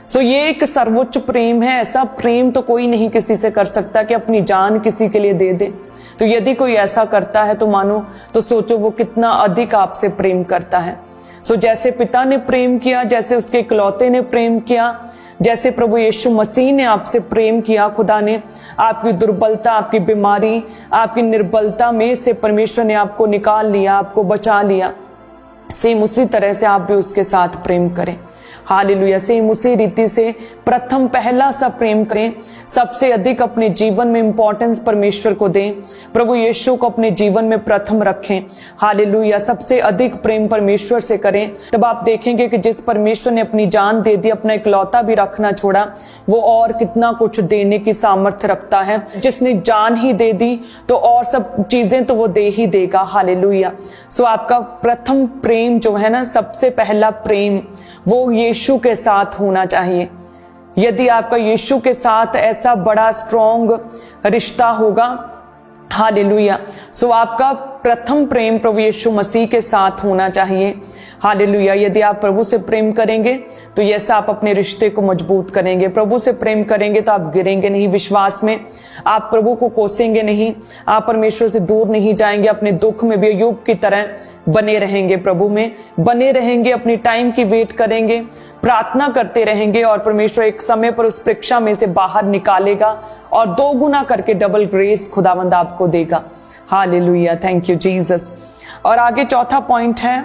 सो ये एक सर्वोच्च प्रेम है, ऐसा प्रेम तो कोई नहीं किसी से कर सकता कि अपनी जान किसी के लिए दे दे। तो यदि कोई ऐसा करता है तो मानो, तो सोचो वो कितना अधिक आपसे प्रेम करता है। सो जैसे पिता ने प्रेम किया, जैसे उसके इकलौते ने प्रेम किया, जैसे प्रभु यीशु मसीह ने आपसे प्रेम किया, खुदा ने आपकी दुर्बलता, आपकी बीमारी, आपकी निर्बलता में से परमेश्वर ने आपको निकाल लिया, आपको बचा लिया, सेम उसी तरह से आप भी उसके साथ प्रेम करें। हालेलुया। सेम उसी रीति से प्रथम पहला सा प्रेम करें, सबसे अधिक अपने जीवन में इंपॉर्टेंस परमेश्वर को दें, प्रभु यीशु को अपने जीवन में प्रथम रखें। हालेलुया। सबसे अधिक प्रेम परमेश्वर से करें, तब आप देखेंगे कि जिस परमेश्वर ने अपनी जान दे दी, अपना इकलौता भी रखना छोड़ा, वो और कितना कुछ देने की सामर्थ्य रखता है। जिसने जान ही दे दी तो और सब चीजें तो वो दे ही देगा। हालेलुया। सो आपका प्रथम प्रेम जो है ना, सबसे पहला प्रेम, वो यीशु के साथ होना चाहिए। यदि आपका यीशु के साथ ऐसा बड़ा स्ट्रॉन्ग रिश्ता होगा, हालेलुया, सो आपका प्रथम प्रेम प्रभु यीशु मसीह के साथ होना चाहिए। हालेलुया। यदि आप प्रभु से प्रेम करेंगे तो ऐसा आप अपने रिश्ते को मजबूत करेंगे। प्रभु से प्रेम करेंगे तो आप गिरेंगे नहीं विश्वास में, आप प्रभु को कोसेंगे नहीं, आप परमेश्वर से दूर नहीं जाएंगे। अपने दुख में भी अय्यूब की तरह बने रहेंगे, प्रभु में बने रहेंगे, अपनी टाइम की वेट करेंगे, प्रार्थना करते रहेंगे, और परमेश्वर एक समय पर उस परीक्षा में से बाहर निकालेगा और 2 गुना करके डबल ग्रेस खुदावंद आपको देगा। हालेलुया। Thank you Jesus. और आगे चौथा पॉइंट है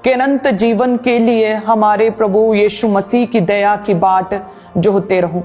कि अनंत जीवन के लिए हमारे प्रभु यीशु मसीह की दया की बाट जोहते रहो,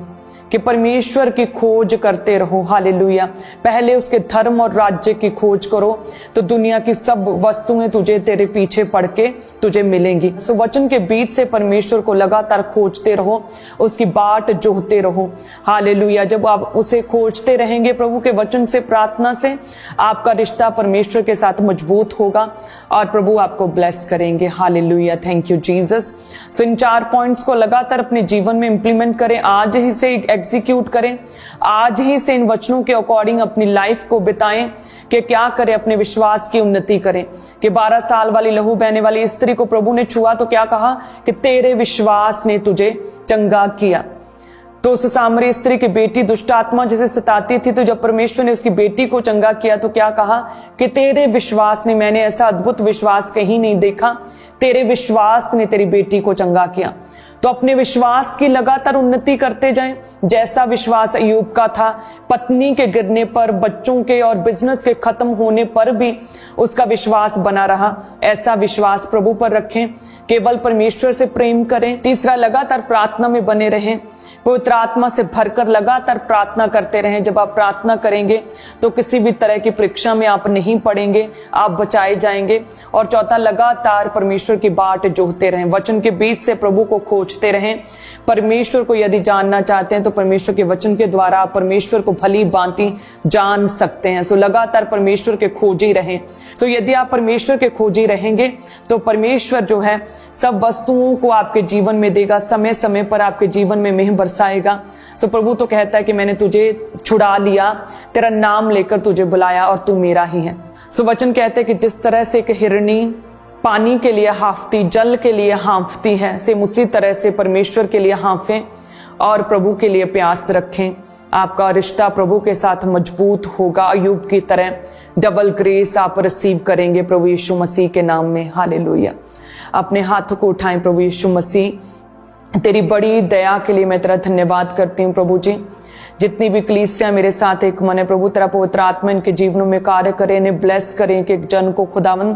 कि परमेश्वर की खोज करते रहो। हालेलुया। पहले उसके धर्म और राज्य की खोज करो तो दुनिया की सब वस्तुएं तुझे तेरे पीछे पड़ के तुझे मिलेंगी। सो वचन के बीच से परमेश्वर को लगातार खोजते रहो, उसकी बाट जोहते रहो। हालेलुया। जब आप उसे खोजते रहेंगे प्रभु के वचन से, प्रार्थना से, आपका रिश्ता परमेश्वर के साथ मजबूत होगा और प्रभु आपको ब्लेस करेंगे। Hallelujah. Thank you Jesus. So in 4 points को लगातार अपने जीवन में इंप्लीमेंट करें। आज ही से एग्जीक्यूट करें। आज ही से इन वचनों के अकॉर्डिंग अपनी लाइफ को बिताएं कि क्या करें, अपने विश्वास की उन्नति करें। कि 12 साल वाली लहू बहने वाली स्त्री को प्रभु ने छुआ तो क्या कहा कि तेरे विश्वास ने तुझे चंगा किया। तो उस सामरी स्त्री की बेटी दुष्ट आत्मा जैसे सताती थी, तो जब परमेश्वर ने उसकी बेटी को चंगा किया तो क्या कहा कि तेरे विश्वास ने, मैंने ऐसा अद्भुत विश्वास कहीं नहीं देखा, तेरे विश्वास ने तेरी बेटी को चंगा किया। तो अपने विश्वास की लगातार उन्नति करते जाएं। जैसा विश्वास अय्यूब का था, पत्नी के गिरने पर, बच्चों के और बिजनेस के खत्म होने पर भी उसका विश्वास बना रहा, ऐसा विश्वास प्रभु पर रखें। केवल परमेश्वर से प्रेम करें। तीसरा, लगातार प्रार्थना में बने रहें। पवित्र आत्मा से भरकर लगातार प्रार्थना करते रहें। जब आप प्रार्थना करेंगे तो किसी भी तरह की परीक्षा में आप नहीं पड़ेंगे, आप बचाए जाएंगे। और चौथा, लगातार परमेश्वर की बाट जोहते रहें। वचन के बीच से प्रभु को खोजते रहें। परमेश्वर को यदि जानना चाहते हैं तो परमेश्वर के वचन के द्वारा आप परमेश्वर को भली भांति जान सकते हैं। सो लगातार परमेश्वर के खोजी रहें। सो यदि आप परमेश्वर के खोजी रहेंगे तो परमेश्वर जो है सब वस्तुओं को आपके जीवन में देगा, समय समय पर आपके जीवन में मेह बरसाएगा। सो प्रभु तो कहता है कि मैंने तुझे छुड़ा लिया, तेरा नाम लेकर तुझे बुलाया और तू मेरा ही है। सो वचन कहते हैं कि जिस तरह से एक हिरनी पानी के लिए हांफती, जल के लिए हांफती है, सेम उसी तरह से परमेश्वर के लिए हांफें और प्रभु के लिए प्यास रखें। आपका रिश्ता प्रभु के साथ मजबूत होगा। अय्यूब की तरह डबल ग्रेस आप रिसीव करेंगे प्रभु यीशु मसीह के नाम में। हालेलुया। अपने हाथों को उठाएं। प्रभु यीशु मसीह, तेरी बड़ी दया के लिए मैं तेरा धन्यवाद करती हूँ प्रभु जी। जितनी भी कलीसिया मेरे साथ एक मन है प्रभु, तेरा पवित्र आत्मा इनके जीवनों में कार्य करे, इन्हें ब्लेस करें कि एक जन को खुदावन,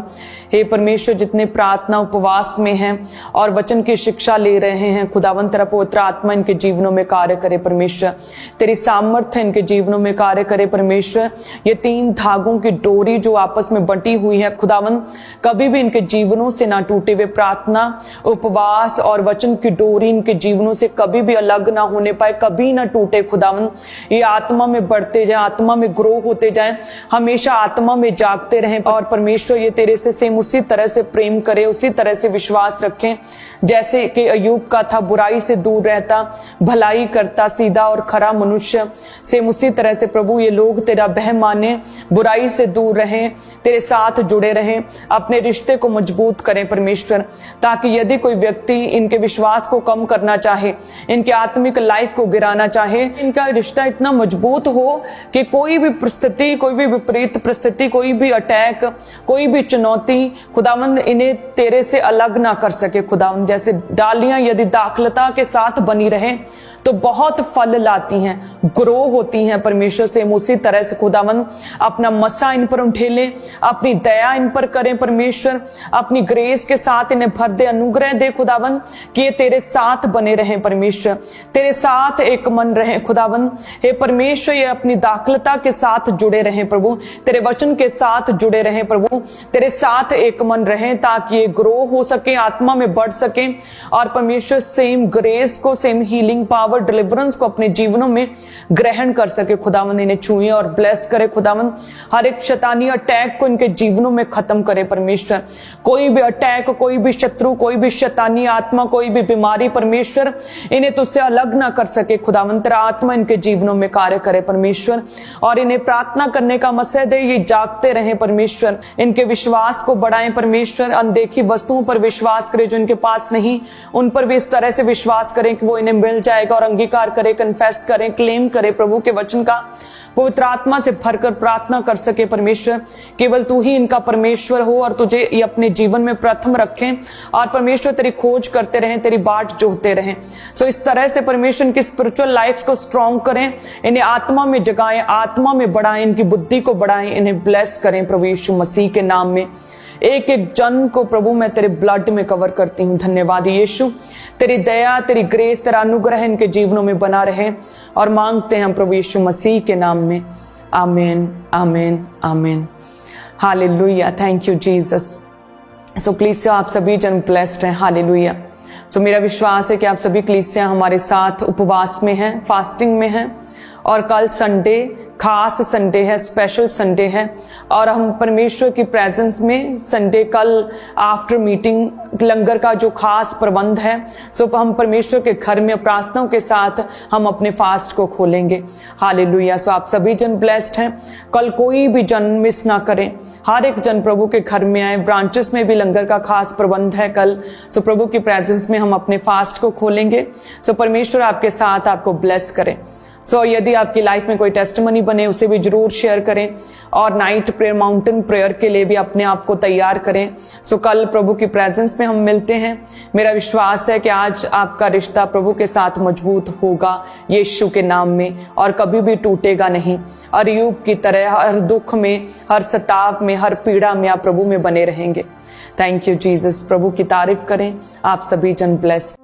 हे परमेश्वर, जितने प्रार्थना उपवास में हैं और वचन की शिक्षा ले रहे हैं खुदावन, तेरा पवित्र आत्मा इनके जीवनों में कार्य करे परमेश्वर। तेरी सामर्थ्य इनके जीवनों में कार्य करे परमेश्वर। ये 3 धागों की डोरी जो आपस में बंटी हुई है खुदावन, कभी भी इनके जीवनों से ना टूटे। वे प्रार्थना, उपवास और वचन की डोरी इनके जीवनों से कभी भी अलग ना होने पाए, कभी ना टूटे खुदावन। ये आत्मा में बढ़ते जाए, आत्मा में ग्रो होते जाएं, हमेशा आत्मा में जागते रहें। और परमेश्वर ये तेरे से सेम उसी तरह से प्रेम करे, उसी तरह से विश्वास रखें जैसे कि अय्यूब का था, बुराई से दूर रहता, भलाई करता, सीधा और खरा मनुष्य। सेम उसी तरह से प्रभु ये लोग तेरा बह माने, बुराई से दूर रहें, तेरे साथ जुड़े रहें, अपने रिश्ते को मजबूत करें परमेश्वर। ताकि यदि कोई व्यक्ति इनके विश्वास को कम करना चाहे, इनके आत्मिक लाइफ को गिराना चाहे, इनका रिश्ता इतना मजबूत हो कि कोई भी परिस्थिति, कोई भी विपरीत परिस्थिति, कोई भी अटैक, कोई भी चुनौती खुदावंद इन्हें तेरे से अलग ना कर सके खुदावंद। जैसे डालियां यदि दाखलता के साथ बनी रहे तो बहुत फल लाती हैं, ग्रो होती हैं परमेश्वर से। उसी तरह से खुदावंद अपना मसा इन पर उठेले, अपनी दया इन पर करें परमेश्वर, अपनी ग्रेस के साथ इन्हें भर दे, अनुग्रह दे खुदावंद कि ये तेरे साथ बने रहें परमेश्वर, तेरे साथ एक मन रहें खुदावंद। हे परमेश्वर, ये अपनी दाखलता के साथ जुड़े रहें प्रभु, तेरे वचन के साथ जुड़े रहें प्रभु, तेरे साथ एक मन रहें ताकि ये ग्रो हो सके, आत्मा में बढ़ सके और परमेश्वर सेम ग्रेस को, सेम हीलिंग पावर, डिलीवरेंस को अपने जीवनों में ग्रहण कर सके खुदावंद। इन्हें छुए और ब्लेस करे खुदावंद। हर एक शैतानी अटैक को इनके जीवनों में खत्म करे परमेश्वर। कोई भी अटैक, कोई भी शत्रु, कोई भी शैतानी आत्मा, कोई भी बीमारी परमेश्वर इन्हें तुझसे अलग ना कर सके खुदावंद। तेरा आत्मा इनके जीवनों में कार्य करे परमेश्वर और इन्हें प्रार्थना करने का मसह दे, ये जागते रहे परमेश्वर, इनके विश्वास को बढ़ाएं परमेश्वर। अनदेखी वस्तुओं पर विश्वास करे जो इनके पास नहीं, उन पर भी इस तरह से विश्वास करें कि वो इन्हें मिल जाएगा और अंगीकार करे, कन्फेस करें, क्लेम करे प्रभु के वचन का। पवित्र आत्मा से भरकर प्रार्थना कर सके परमेश्वर। केवल तू ही इनका परमेश्वर हो और तुझे ये अपने जीवन में प्रथम रखें और परमेश्वर तेरी खोज करते रहें, तेरी बाट जोहते रहें। सो इस तरह से परमेश्वर इनकी स्पिरिचुअल लाइफ को स्ट्रॉन्ग करें, इन्हें आत्मा में जगाएं, आत्मा में बढ़ाएं, इनकी बुद्धि को बढ़ाएं, इन्हें ब्लेस करें प्रभु यीशु मसीह के नाम में। एक एक जन को प्रभु मैं तेरे ब्लड में कवर करती हूँ। धन्यवाद यीशु, तेरी दया, तेरी ग्रेस, तेरा अनुग्रह इनके जीवनों में बना रहे और मांगते हैं प्रभु यीशु मसीह के नाम में। आमीन, आमीन, आमीन। हालेलुया। Thank you Jesus. सो कलीसिया आप सभी जन ब्लेस्ड हैं। हालेलुया। सो मेरा विश्वास है कि आप सभी कलीसिया हमारे साथ उपवास में हैं, फास्टिंग में हैं और कल संडे, खास संडे है, स्पेशल संडे है और हम परमेश्वर की प्रेजेंस में संडे कल आफ्टर मीटिंग लंगर का जो खास प्रबंध है, सो हम परमेश्वर के घर में प्रार्थनाओं के साथ हम अपने फास्ट को खोलेंगे। हालेलुया। सो आप सभी जन ब्लेस्ड हैं। कल कोई भी जन मिस ना करें, हर एक जन प्रभु के घर में आए। ब्रांचेस में भी लंगर का खास प्रबंध है कल, सो प्रभु की प्रेजेंस में हम अपने फास्ट को खोलेंगे। सो परमेश्वर आपके साथ आपको ब्लेस करें। सो यदि आपकी लाइफ में कोई टेस्टिमनी बने उसे भी जरूर शेयर करें और नाइट प्रेयर, माउंटेन प्रेयर के लिए भी अपने आप को तैयार करें। सो कल प्रभु की प्रेजेंस में हम मिलते हैं। मेरा विश्वास है कि आज आपका रिश्ता प्रभु के साथ मजबूत होगा यीशु के नाम में और कभी भी टूटेगा नहीं। और अय्यूब की तरह हर दुख में, हर सताव में, हर पीड़ा में आप प्रभु में बने रहेंगे। Thank you Jesus. प्रभु की तारीफ करें। आप सभी जन ब्लेस्ड।